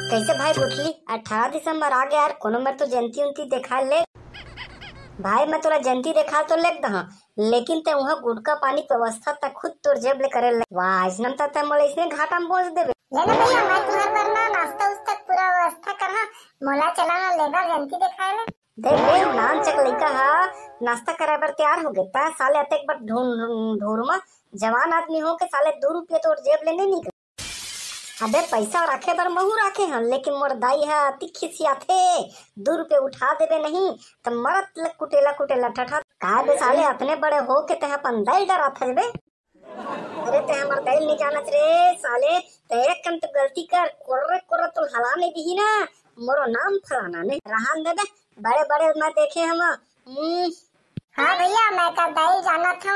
कैसे भाई उठली? 18 दिसंबर आ गया यार, कोनो मेरे तो जयंती उनती देखा ले भाई। मैं तोरा जयंती देखा तो लेक दहा, लेकिन ते वहाँ गुटका पानी की व्यवस्था तक खुद तोर जेब ले करे ले। वाह इसनम तक मोले इसने घाटा में पहुंच देबे। लेना भैया मैं तुम्हार बर ना नाश्ता उस्ता पूरा व्यवस्था करहा, मोला चला ना लेगा जयंती दिखाए ले। देख बे नान चक लइका हा नाश्ता करे बर तैयार हो गए ता साले अतेक बार ढूंढमा जवान आदमी हो के साले 2 रुपये तोर जेब ले नहीं निकल। अबे पैसा रखे बर महू रखे हैं, लेकिन मोर दाई है तिखी सिया थे 2 रुपये उठा देबे नहीं तो मरत लग कुटेला कुटेला ठठा कहा बे साले अपने बड़े हो के तह अपन दाई डरा थे बे। अरे ते हमर दाई नहीं जानत रे साले, ते एक कम तो गलती कर कोर्रे कोर्रे तो हला नहीं दी ना मोरो नाम फलाना नहीं रहन देबे। बड़े बड़े मैं देखे हम। हाँ भैया मैं कर दाई जाना था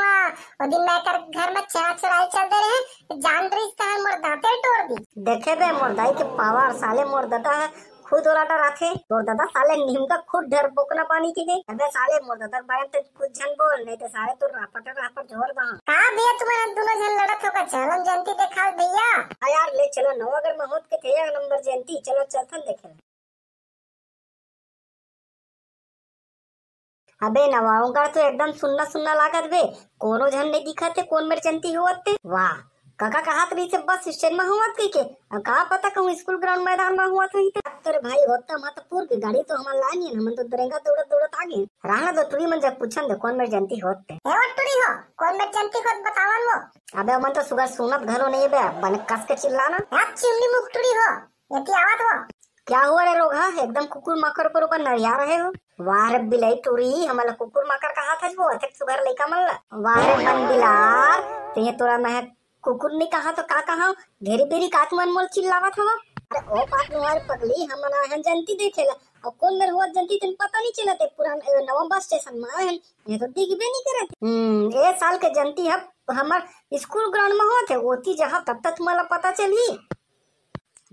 वो दिन मैं कर घर में चराई चल दे रहे जान रही कहा मोर दांते तोड़ दी। देखे बे मोर दाई के पावर साले मोर दादा है खुद ओराटा रखे मोर दादा साले नीम का खुद डर बोकना पानी की गई। अबे साले मोर दादा बारे में कुछ जन बोल नहीं तो सारे तो रापट जोर दा। कहा भैया तुम्हारा दोनों जन लड़त होगा चलन जयंती देखा भैया। हाँ यार ले चलो नवागढ़ में होत के थे 1 नंबर जयंती, चलो चलथन देखे। अबे नवागढ़ तो एकदम सुन्ना सुन्ना लागत बे, कोनो जन नहीं दिखत है कौन मेरे जयंती होत ते। वाह काका कहात रही से बस स्टैंड में हुआ थी के अब कहाँ पता कहूँ स्कूल ग्राउंड मैदान में हुआ था। तेरे भाई होता महत्वपूर्ण की गाड़ी तो हमारा लानी है, हम तो दरेगा दौड़त दौड़त आ गए। रहना तो टूरी मन जब पूछन दे कौन मेरे जयंती होते टूरी हो कौन मेरे जयंती होत बतावन वो। अबे मन तो सुगर सुनत घरों नहीं बे बन कस के चिल्लाना चिमनी मुख टूरी हो यति आवत हो। क्या हुआ रे रोगा एकदम कुकुर माकर ऊपर नरिया रहे हो। वाह रे बिलाई टूरी हमारा कुकुर माकर कहा था वो अथक सुगर लइका मन ला। वाह रे बन बिलार ते तोरा मैं कुकुर नहीं कहा तो का कहा घेरी बेरी काक मन मोल चिल्लावत हवा। अरे ओ पात नुहार पगली हम ना है जयंती देखेला और कौन मेरे हुआ जयंती तन पता नहीं चलते पुरान नवंबर स्टेशन में है ये तो दिखबे नहीं करत। ए साल के जयंती है हमार स्कूल ग्राउंड में होते ओती जहां तब तक तुम्हारा पता चली।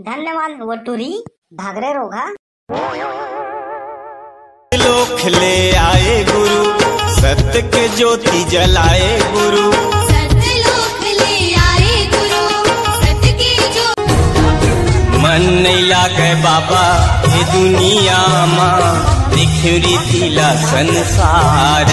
धन्यवाद वो टूरी भागरे रोगा। लोक ले आए गुरु सत्य के ज्योति जलाए गुरु मन नहीं लागे बाबा ये दुनिया माँ दिखरी दिला संसार।